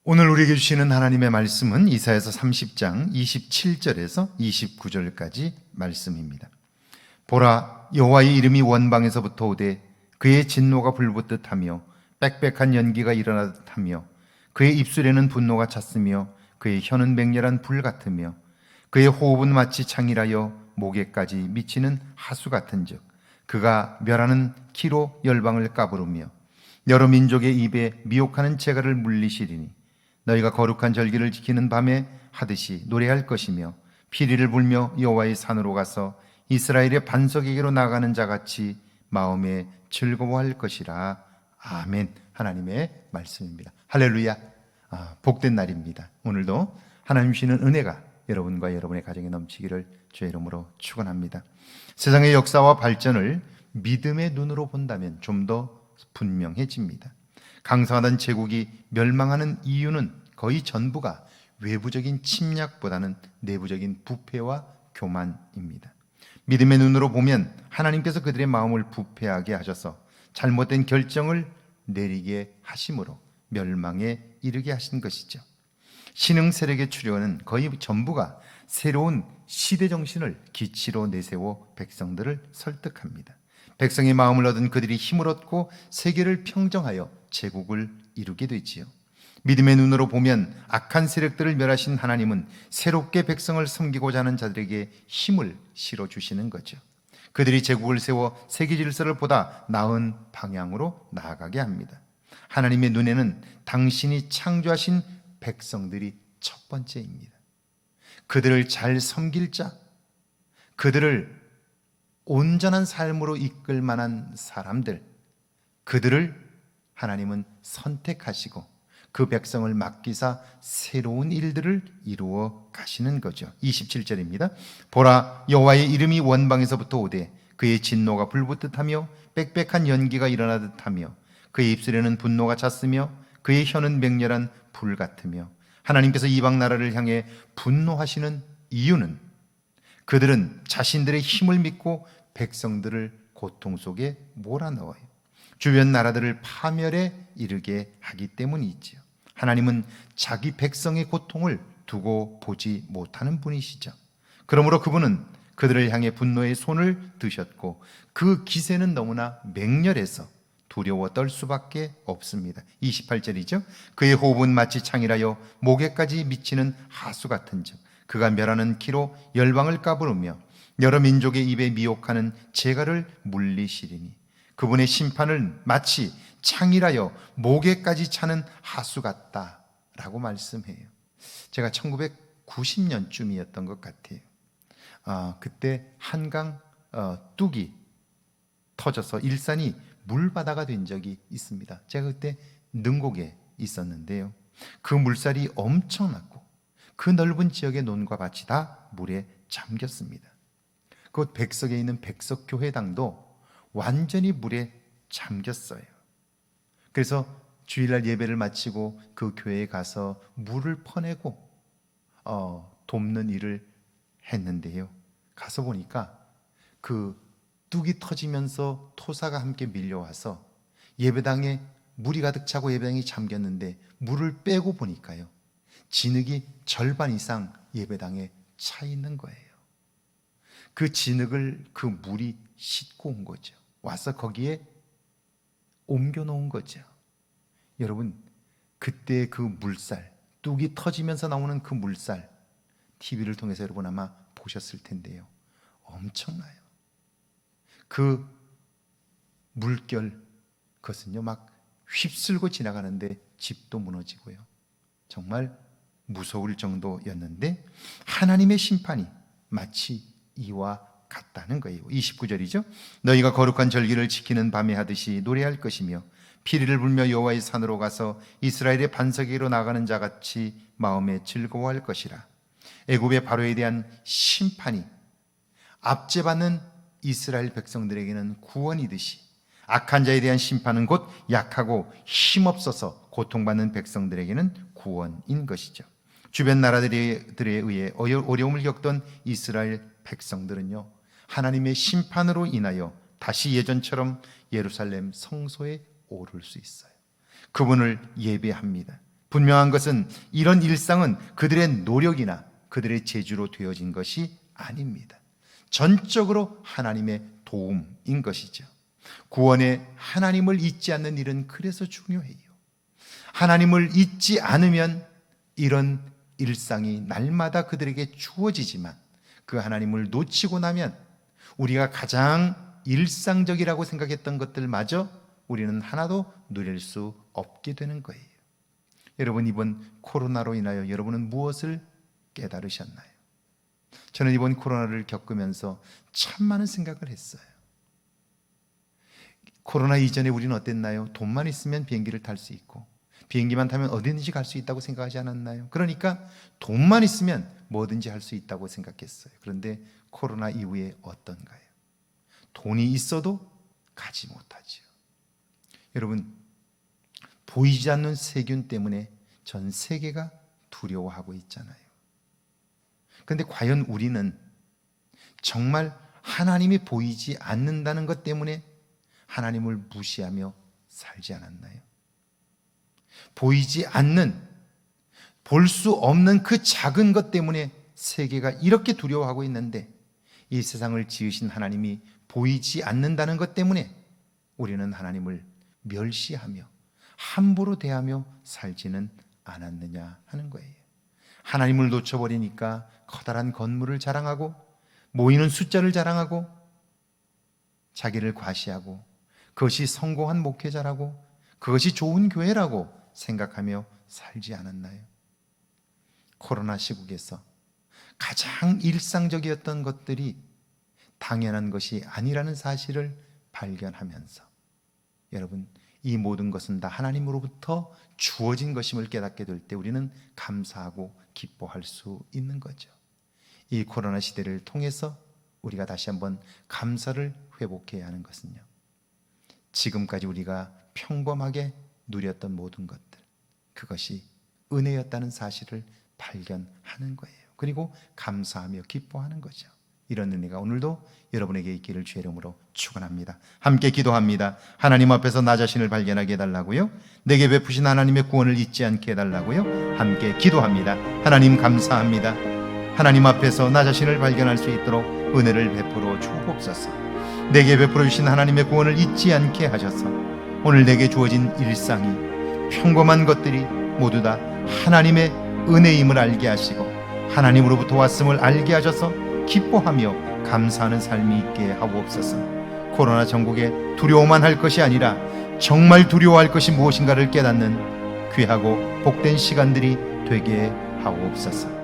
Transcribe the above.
오늘 우리에게 주시는 하나님의 말씀은 이사야서 30장 27절에서 29절까지 말씀입니다. 보라, 여호와의 이름이 원방에서부터 오되 그의 진노가 불붙듯 하며 빽빽한 연기가 일어나듯 하며 그의 입술에는 분노가 찼으며 그의 혀는 맹렬한 불 같으며 그의 호흡은 마치 창이라여 목에까지 미치는 하수 같은즉 그가 멸하는 키로 열방을 까부르며 여러 민족의 입에 미혹하는 재갈을 물리시리니 너희가 거룩한 절기를 지키는 밤에 하듯이 노래할 것이며 피리를 불며 여호와의 산으로 가서 이스라엘의 반석에게로 나가는 자같이 마음에 즐거워할 것이라. 아멘. 하나님의 말씀입니다. 할렐루야. 복된 날입니다. 오늘도 하나님 주시는 은혜가 여러분과 여러분의 가정에 넘치기를 주의 이름으로 축원합니다. 세상의 역사와 발전을 믿음의 눈으로 본다면 좀 더 분명해집니다. 강성하던 제국이 멸망하는 이유는 거의 전부가 외부적인 침략보다는 내부적인 부패와 교만입니다. 믿음의 눈으로 보면 하나님께서 그들의 마음을 부패하게 하셔서 잘못된 결정을 내리게 하심으로 멸망에 이르게 하신 것이죠. 신흥 세력의 출현은 거의 전부가 새로운 시대 정신을 기치로 내세워 백성들을 설득합니다. 백성의 마음을 얻은 그들이 힘을 얻고 세계를 평정하여 제국을 이루게 되지요. 믿음의 눈으로 보면 악한 세력들을 멸하신 하나님은 새롭게 백성을 섬기고자 하는 자들에게 힘을 실어주시는 거죠. 그들이 제국을 세워 세계 질서를 보다 나은 방향으로 나아가게 합니다. 하나님의 눈에는 당신이 창조하신 백성들이 첫 번째입니다. 그들을 잘 섬길 자, 그들을 온전한 삶으로 이끌 만한 사람들, 그들을 하나님은 선택하시고 그 백성을 맡기사 새로운 일들을 이루어 가시는 거죠. 27절입니다. 보라, 여호와의 이름이 원방에서부터 오되 그의 진노가 불붙듯 하며 빽빽한 연기가 일어나듯 하며 그의 입술에는 분노가 찼으며 그의 혀는 맹렬한 불 같으며. 하나님께서 이방 나라를 향해 분노하시는 이유는 그들은 자신들의 힘을 믿고 백성들을 고통 속에 몰아넣어요. 주변 나라들을 파멸에 이르게 하기 때문이지요. 하나님은 자기 백성의 고통을 두고 보지 못하는 분이시죠. 그러므로 그분은 그들을 향해 분노의 손을 드셨고 그 기세는 너무나 맹렬해서 두려워 떨 수밖에 없습니다. 28절이죠. 그의 호흡은 마치 창이라여 목에까지 미치는 하수 같은즉 그가 멸하는 키로 열방을 까부르며 여러 민족의 입에 미혹하는 재갈을 물리시리니 그분의 심판을 마치 창이라여 목에까지 차는 하수 같다라고 말씀해요. 제가 1990년쯤이었던 것 같아요. 그때 한강 뚝이 터져서 일산이 물바다가 된 적이 있습니다. 제가 그때 능곡에 있었는데요. 그 물살이 엄청났고 그 넓은 지역의 논과 밭이 다 물에 잠겼습니다. 그 백석에 있는 백석교회당도 완전히 물에 잠겼어요. 그래서 주일날 예배를 마치고 그 교회에 가서 물을 퍼내고 돕는 일을 했는데요. 가서 보니까 그 뚝이 터지면서 토사가 함께 밀려와서 예배당에 물이 가득 차고 예배당이 잠겼는데 물을 빼고 보니까요, 진흙이 절반 이상 예배당에 차 있는 거예요. 그 진흙을 그 물이 싣고 온 거죠. 와서 거기에 옮겨 놓은 거죠. 여러분, 그때 그 물살, 뚝이 터지면서 나오는 그 물살, TV를 통해서 여러분 아마 보셨을 텐데요. 엄청나요. 그 물결, 그것은요 막 휩쓸고 지나가는데 집도 무너지고요. 정말 무서울 정도였는데 하나님의 심판이 마치 이와 같다는 거예요. 29절이죠. 너희가 거룩한 절기를 지키는 밤에 하듯이 노래할 것이며 피리를 불며 여호와의 산으로 가서 이스라엘의 반석에로 나가는 자같이 마음에 즐거워할 것이라. 애굽의 바로에 대한 심판이 압제받는 이스라엘 백성들에게는 구원이듯이 악한 자에 대한 심판은 곧 약하고 힘없어서 고통받는 백성들에게는 구원인 것이죠. 주변 나라들에 의해 어려움을 겪던 이스라엘 백성들은요, 하나님의 심판으로 인하여 다시 예전처럼 예루살렘 성소에 오를 수 있어요. 그분을 예배합니다. 분명한 것은 이런 일상은 그들의 노력이나 그들의 재주로 되어진 것이 아닙니다. 전적으로 하나님의 도움인 것이죠. 구원에 하나님을 잊지 않는 일은 그래서 중요해요. 하나님을 잊지 않으면 이런 일상이 날마다 그들에게 주어지지만 그 하나님을 놓치고 나면 우리가 가장 일상적이라고 생각했던 것들마저 우리는 하나도 누릴 수 없게 되는 거예요. 여러분, 이번 코로나로 인하여 여러분은 무엇을 깨달으셨나요? 저는 이번 코로나를 겪으면서 참 많은 생각을 했어요. 코로나 이전에 우리는 어땠나요? 돈만 있으면 비행기를 탈 수 있고 비행기만 타면 어디든지 갈 수 있다고 생각하지 않았나요? 그러니까 돈만 있으면 뭐든지 할 수 있다고 생각했어요. 그런데 코로나 이후에 어떤가요? 돈이 있어도 가지 못하지요. 여러분, 보이지 않는 세균 때문에 전 세계가 두려워하고 있잖아요. 그런데 과연 우리는 정말 하나님이 보이지 않는다는 것 때문에 하나님을 무시하며 살지 않았나요? 보이지 않는, 볼 수 없는 그 작은 것 때문에 세계가 이렇게 두려워하고 있는데 이 세상을 지으신 하나님이 보이지 않는다는 것 때문에 우리는 하나님을 멸시하며 함부로 대하며 살지는 않았느냐 하는 거예요. 하나님을 놓쳐버리니까 커다란 건물을 자랑하고 모이는 숫자를 자랑하고 자기를 과시하고 그것이 성공한 목회자라고 그것이 좋은 교회라고 생각하며 살지 않았나요? 코로나 시국에서 가장 일상적이었던 것들이 당연한 것이 아니라는 사실을 발견하면서 여러분, 이 모든 것은 다 하나님으로부터 주어진 것임을 깨닫게 될 때 우리는 감사하고 기뻐할 수 있는 거죠. 이 코로나 시대를 통해서 우리가 다시 한번 감사를 회복해야 하는 것은요, 지금까지 우리가 평범하게 누렸던 모든 것들, 그것이 은혜였다는 사실을 발견하는 거예요. 그리고 감사하며 기뻐하는 거죠. 이런 은혜가 오늘도 여러분에게 있기를 주의 이름으로 축원합니다. 함께 기도합니다. 하나님 앞에서 나 자신을 발견하게 해달라고요. 내게 베푸신 하나님의 구원을 잊지 않게 해달라고요. 함께 기도합니다. 하나님 감사합니다. 하나님 앞에서 나 자신을 발견할 수 있도록 은혜를 베풀어 주옵소서. 내게 베풀어 주신 하나님의 구원을 잊지 않게 하셔서 오늘 내게 주어진 일상이 평범한 것들이 모두 다 하나님의 은혜임을 알게 하시고 하나님으로부터 왔음을 알게 하셔서 기뻐하며 감사하는 삶이 있게 하옵소서. 코로나 전국에 두려워만 할 것이 아니라 정말 두려워할 것이 무엇인가를 깨닫는 귀하고 복된 시간들이 되게 하옵소서.